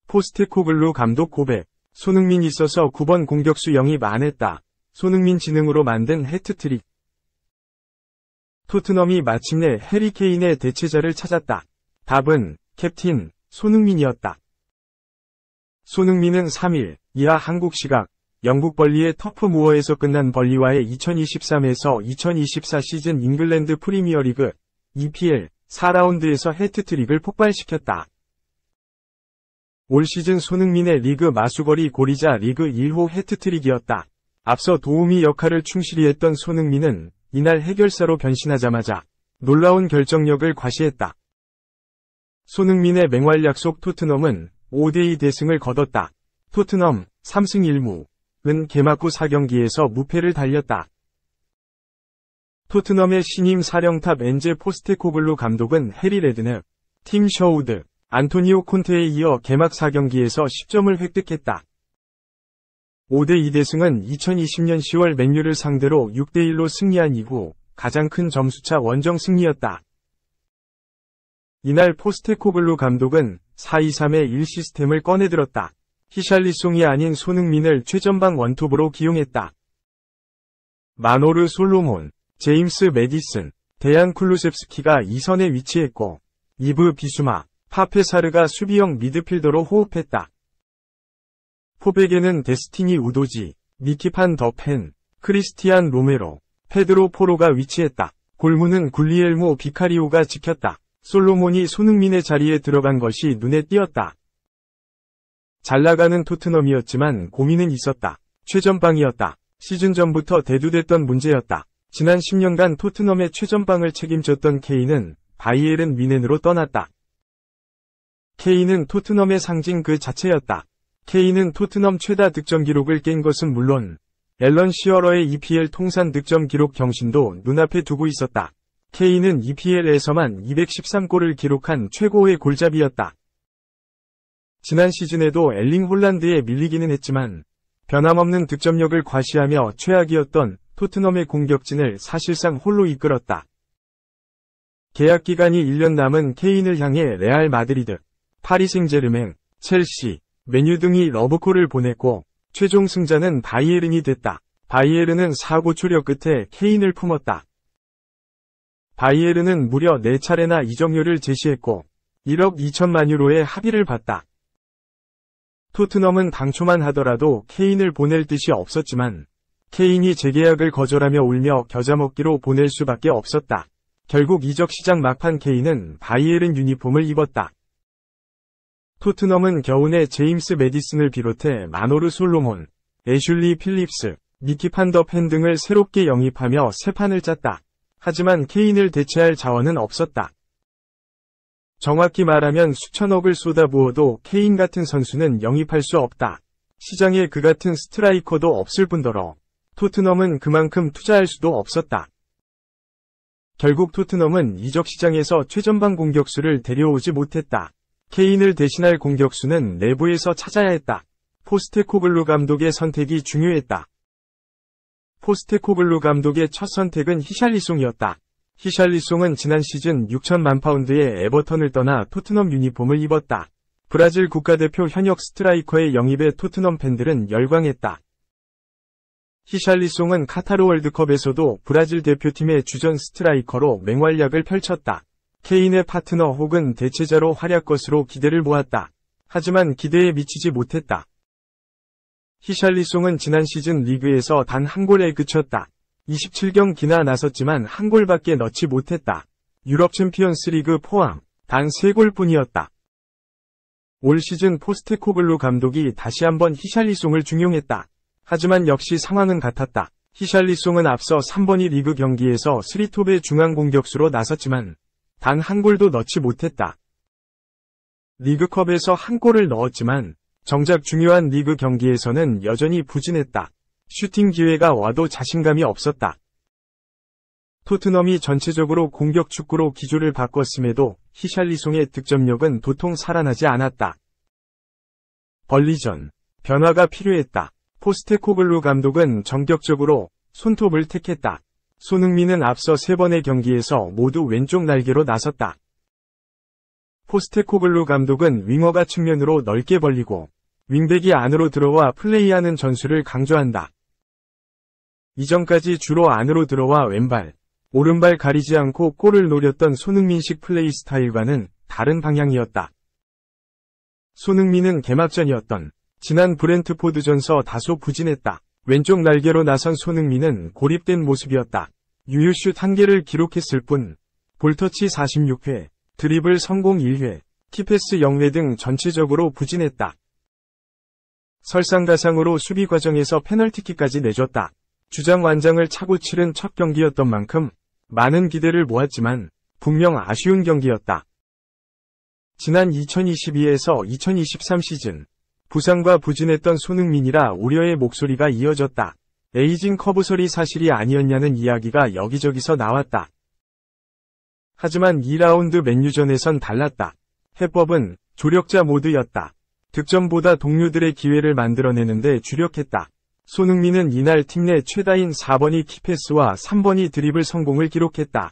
포스테코글루 감독 고백. 손흥민 있어서 9번 공격수 영입 안 했다. 손흥민 지능으로 만든 해트트릭. 토트넘이 마침내 해리 케인의 대체자를 찾았다. 답은 캡틴 손흥민이었다. 손흥민은 3일 이하 한국 시각 영국 벌리의 터프 무어에서 끝난 벌리와의 2023에서 2024 시즌 잉글랜드 프리미어리그 EPL 4라운드에서 해트트릭을 폭발시켰다. 올 시즌 손흥민의 리그 마수거리 골이자 리그 1호 해트트릭이었다. 앞서 도우미 역할을 충실히 했던 손흥민은 이날 해결사로 변신하자마자 놀라운 결정력을 과시했다. 손흥민의 맹활 약속 토트넘은 5대2 대승을 거뒀다. 토트넘 3승 1무는 개막 후 4경기에서 무패를 달렸다. 토트넘의 신임 사령탑 엔제 포스테코글루 감독은 해리 레드넵, 팀 셔우드, 안토니오 콘테에 이어 개막 4경기에서 10점을 획득했다. 5대2 대승은 2020년 10월 맨유를 상대로 6대1로 승리한 이후 가장 큰 점수차 원정 승리였다. 이날 포스테코글루 감독은 4-2-3-1 시스템을 꺼내들었다. 히샬리송이 아닌 손흥민을 최전방 원톱으로 기용했다. 마노르 솔로몬, 제임스 매디슨, 데얀 쿨루셉스키가 2선에 위치했고 이브 비수마, 파페사르가 수비형 미드필더로 호흡했다. 포백에는 데스티니 우도지, 니키판 더펜, 크리스티안 로메로, 페드로 포로가 위치했다. 골문은 굴리엘모 비카리오가 지켰다. 솔로몬이 손흥민의 자리에 들어간 것이 눈에 띄었다. 잘나가는 토트넘이었지만 고민은 있었다. 최전방이었다. 시즌 전부터 대두됐던 문제였다. 지난 10년간 토트넘의 최전방을 책임졌던 케인은 바이에른 뮌헨으로 떠났다. 케인은 토트넘의 상징 그 자체였다. 케인은 토트넘 최다 득점 기록을 깬 것은 물론 앨런 시어러의 EPL 통산 득점 기록 경신도 눈앞에 두고 있었다. 케인은 EPL에서만 213골을 기록한 최고의 골잡이였다. 지난 시즌에도 엘링 홀란드에 밀리기는 했지만 변함없는 득점력을 과시하며 최악이었던 토트넘의 공격진을 사실상 홀로 이끌었다. 계약 기간이 1년 남은 케인을 향해 레알 마드리드, 파리 생제르맹, 첼시, 맨유 등이 러브콜을 보냈고 최종 승자는 바이에른이 됐다. 바이에른은 사고 초려 끝에 케인을 품었다. 바이에른은 무려 4차례나 이적료를 제시했고 1억 2천만 유로의 합의를 받다. 토트넘은 당초만 하더라도 케인을 보낼 뜻이 없었지만 케인이 재계약을 거절하며 울며 겨자먹기로 보낼 수밖에 없었다. 결국 이적 시장 막판 케인은 바이에른 유니폼을 입었다. 토트넘은 겨우내 제임스 매디슨을 비롯해 마노르 솔로몬, 애슐리 필립스, 니키 판 더 펜 등을 새롭게 영입하며 새 판을 짰다. 하지만 케인을 대체할 자원은 없었다. 정확히 말하면 수천억을 쏟아부어도 케인 같은 선수는 영입할 수 없다. 시장에 그 같은 스트라이커도 없을 뿐더러 토트넘은 그만큼 투자할 수도 없었다. 결국 토트넘은 이적 시장에서 최전방 공격수를 데려오지 못했다. 케인을 대신할 공격수는 내부에서 찾아야 했다. 포스테코글루 감독의 선택이 중요했다. 포스테코글루 감독의 첫 선택은 히샬리송이었다. 히샬리송은 지난 시즌 6천만 파운드의 에버턴을 떠나 토트넘 유니폼을 입었다. 브라질 국가대표 현역 스트라이커의 영입에 토트넘 팬들은 열광했다. 히샬리송은 카타르 월드컵에서도 브라질 대표팀의 주전 스트라이커로 맹활약을 펼쳤다. 케인의 파트너 혹은 대체자로 활약 것으로 기대를 모았다. 하지만 기대에 미치지 못했다. 히샬리송은 지난 시즌 리그에서 단 한 골에 그쳤다. 27경기나 나섰지만 한 골밖에 넣지 못했다. 유럽 챔피언스 리그 포함 단 3골뿐이었다. 올 시즌 포스테코글루 감독이 다시 한번 히샬리송을 중용했다. 하지만 역시 상황은 같았다. 히샬리송은 앞서 3번이 리그 경기에서 스리톱의 중앙 공격수로 나섰지만 단 한 골도 넣지 못했다. 리그컵에서 한 골을 넣었지만 정작 중요한 리그 경기에서는 여전히 부진했다. 슈팅 기회가 와도 자신감이 없었다. 토트넘이 전체적으로 공격 축구로 기조를 바꿨음에도 히샬리송의 득점력은 도통 살아나지 않았다. 벌리전, 변화가 필요했다. 포스테코글루 감독은 정격적으로 손톱을 택했다. 손흥민은 앞서 3번의 경기에서 모두 왼쪽 날개로 나섰다. 포스테코글루 감독은 윙어가 측면으로 넓게 벌리고 윙백이 안으로 들어와 플레이하는 전술을 강조한다. 이전까지 주로 안으로 들어와 왼발, 오른발 가리지 않고 골을 노렸던 손흥민식 플레이 스타일과는 다른 방향이었다. 손흥민은 개막전이었던 지난 브렌트포드전서 다소 부진했다. 왼쪽 날개로 나선 손흥민은 고립된 모습이었다. 유효슛 1개를 기록했을 뿐, 볼터치 46회, 드리블 성공 1회, 키패스 0회 등 전체적으로 부진했다. 설상가상으로 수비 과정에서 페널티킥까지 내줬다. 주장 완장을 차고 치른 첫 경기였던 만큼 많은 기대를 모았지만 분명 아쉬운 경기였다. 지난 2022에서 2023 시즌 부상과 부진했던 손흥민이라 우려의 목소리가 이어졌다. 에이징 커브설이 사실이 아니었냐는 이야기가 여기저기서 나왔다. 하지만 2라운드 맨유전에선 달랐다. 해법은 조력자 모드였다. 득점보다 동료들의 기회를 만들어내는데 주력했다. 손흥민은 이날 팀 내 최다인 4번이 키패스와 3번이 드리블 성공을 기록했다.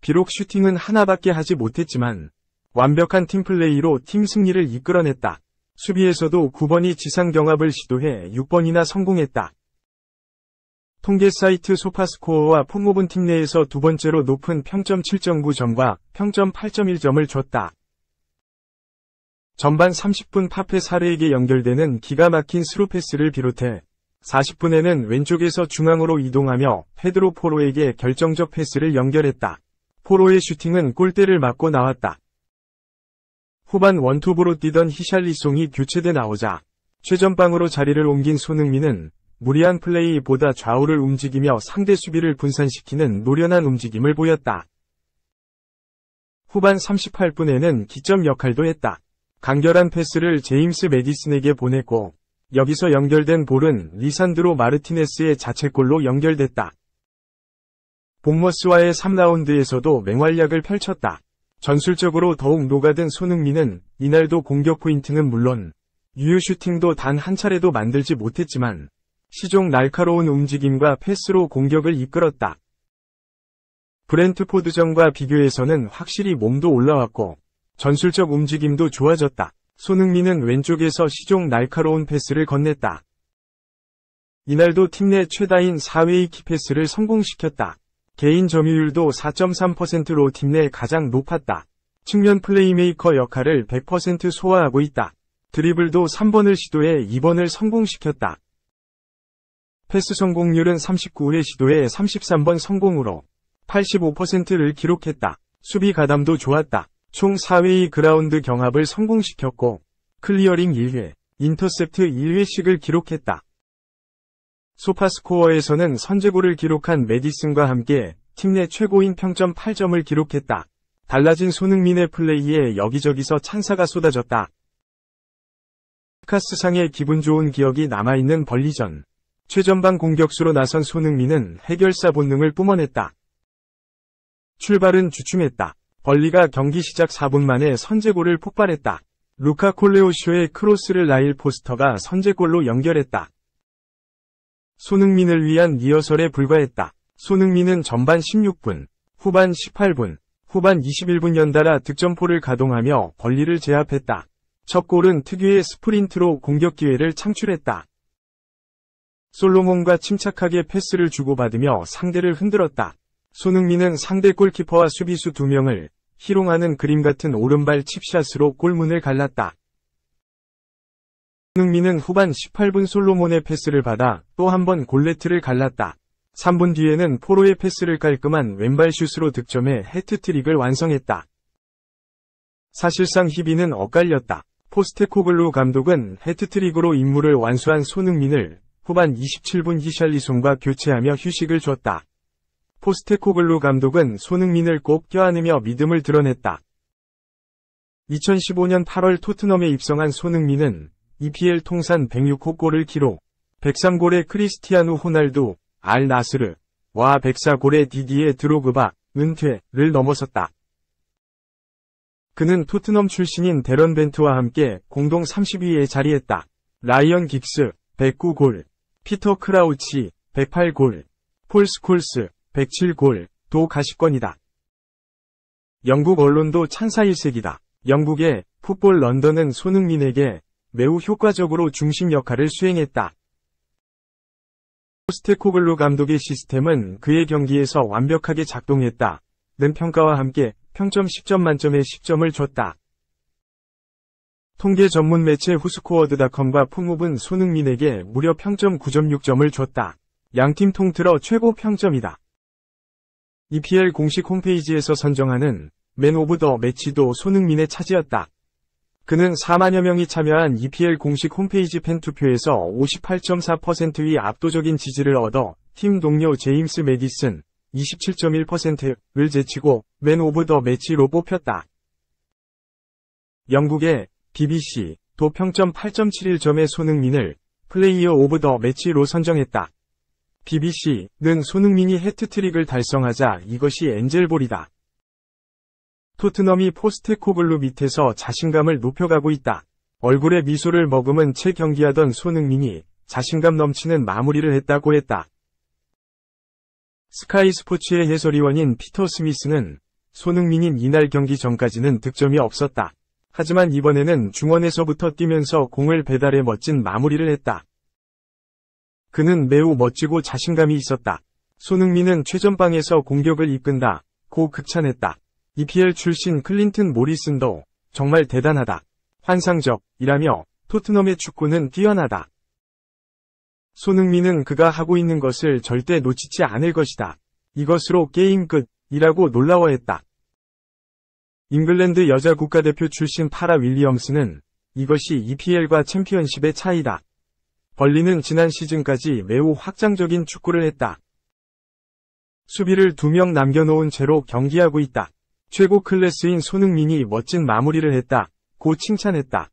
비록 슈팅은 하나밖에 하지 못했지만 완벽한 팀플레이로 팀 승리를 이끌어냈다. 수비에서도 9번이 지상 경합을 시도해 6번이나 성공했다. 통계 사이트 소파스코어와 폼모븐 팀 내에서 두 번째로 높은 평점 7.9점과 평점 8.1점을 줬다. 전반 30분 파페 사르에게 연결되는 기가 막힌 스루 패스를 비롯해 40분에는 왼쪽에서 중앙으로 이동하며 페드로 포로에게 결정적 패스를 연결했다. 포로의 슈팅은 골대를 맞고 나왔다. 후반 원톱으로 뛰던 히샬리송이 교체돼 나오자 최전방으로 자리를 옮긴 손흥민은 무리한 플레이보다 좌우를 움직이며 상대 수비를 분산시키는 노련한 움직임을 보였다. 후반 38분에는 기점 역할도 했다. 간결한 패스를 제임스 매디슨에게 보냈고 여기서 연결된 볼은 리산드로 마르티네스의 자책골로 연결됐다. 본머스와의 3라운드에서도 맹활약을 펼쳤다. 전술적으로 더욱 녹아든 손흥민은 이날도 공격 포인트는 물론 유효 슈팅도 단 한 차례도 만들지 못했지만 시종 날카로운 움직임과 패스로 공격을 이끌었다. 브렌트포드전과 비교해서는 확실히 몸도 올라왔고 전술적 움직임도 좋아졌다. 손흥민은 왼쪽에서 시종 날카로운 패스를 건넸다. 이날도 팀 내 최다인 4회의 키패스를 성공시켰다. 개인 점유율도 4.3%로 팀 내 가장 높았다. 측면 플레이메이커 역할을 100% 소화하고 있다. 드리블도 3번을 시도해 2번을 성공시켰다. 패스 성공률은 39회 시도에 33번 성공으로 85%를 기록했다. 수비 가담도 좋았다. 총 4회의 그라운드 경합을 성공시켰고 클리어링 1회, 인터셉트 1회씩을 기록했다. 소파스코어에서는 선제골을 기록한 매디슨과 함께 팀 내 최고인 평점 8점을 기록했다. 달라진 손흥민의 플레이에 여기저기서 찬사가 쏟아졌다. 카스상의 기분 좋은 기억이 남아있는 벌리전. 최전방 공격수로 나선 손흥민은 해결사 본능을 뿜어냈다. 출발은 주춤했다. 벌리가 경기 시작 4분 만에 선제골을 폭발했다. 루카 콜레오쇼의 크로스를 라일 포스터가 선제골로 연결했다. 손흥민을 위한 리허설에 불과했다. 손흥민은 전반 16분, 후반 18분, 후반 21분 연달아 득점포를 가동하며 벌리를 제압했다. 첫 골은 특유의 스프린트로 공격 기회를 창출했다. 솔로몬과 침착하게 패스를 주고받으며 상대를 흔들었다. 손흥민은 상대 골키퍼와 수비수 2명을 희롱하는 그림 같은 오른발 칩샷으로 골문을 갈랐다. 손흥민은 후반 18분 솔로몬의 패스를 받아 또 한 번 골네트를 갈랐다. 3분 뒤에는 포로의 패스를 깔끔한 왼발 슛으로 득점해 해트트릭을 완성했다. 사실상 희비는 엇갈렸다. 포스테코글루 감독은 해트트릭으로 임무를 완수한 손흥민을 후반 27분 히샬리송과 교체하며 휴식을 줬다. 포스테코글루 감독은 손흥민을 꼭 껴안으며 믿음을 드러냈다. 2015년 8월 토트넘에 입성한 손흥민은 EPL 통산 106호 골을 기록, 103골의 크리스티아누 호날두, 알 나스르와 104골의 디디에 드로그바, 은퇴를 넘어섰다. 그는 토트넘 출신인 데런 벤트와 함께 공동 30위에 자리했다. 라이언 긱스, 109골, 피터 크라우치, 108골, 폴 스콜스, 107골, 도 가시권이다. 영국 언론도 찬사일색이다. 영국의 풋볼 런던은 손흥민에게 매우 효과적으로 중심 역할을 수행했다. 포스테코글루 감독의 시스템은 그의 경기에서 완벽하게 작동했다. 는 평가와 함께 평점 10점 만점에 10점을 줬다. 통계 전문 매체 후스코어드닷컴과 풋mov은 손흥민에게 무려 평점 9.6점을 줬다. 양팀 통틀어 최고 평점이다. EPL 공식 홈페이지에서 선정하는 맨 오브 더 매치도 손흥민의 차지였다. 그는 4만여 명이 참여한 EPL 공식 홈페이지 팬투표에서 58.4%의 압도적인 지지를 얻어 팀 동료 제임스 매디슨 27.1%를 제치고 맨 오브 더 매치로 뽑혔다. 영국의 BBC도 평점 8.71점의 손흥민을 플레이어 오브 더 매치로 선정했다. BBC는 손흥민이 해트트릭을 달성하자 이것이 엔젤볼이다. 토트넘이 포스테코글루 밑에서 자신감을 높여가고 있다. 얼굴에 미소를 머금은 채 경기하던 손흥민이 자신감 넘치는 마무리를 했다고 했다. 스카이 스포츠의 해설위원인 피터 스미스는 손흥민인 이날 경기 전까지는 득점이 없었다. 하지만 이번에는 중원에서부터 뛰면서 공을 배달해 멋진 마무리를 했다. 그는 매우 멋지고 자신감이 있었다. 손흥민은 최전방에서 공격을 이끈다. 고 극찬했다. EPL 출신 클린튼 모리슨도 정말 대단하다. 환상적이라며 토트넘의 축구는 뛰어나다. 손흥민은 그가 하고 있는 것을 절대 놓치지 않을 것이다. 이것으로 게임 끝이라고 놀라워했다. 잉글랜드 여자 국가대표 출신 파라 윌리엄스는 이것이 EPL과 챔피언십의 차이다. 벌리는 지난 시즌까지 매우 확장적인 축구를 했다. 수비를 2명 남겨놓은 채로 경기하고 있다. 최고 클래스인 손흥민이 멋진 마무리를 했다. 고 칭찬했다.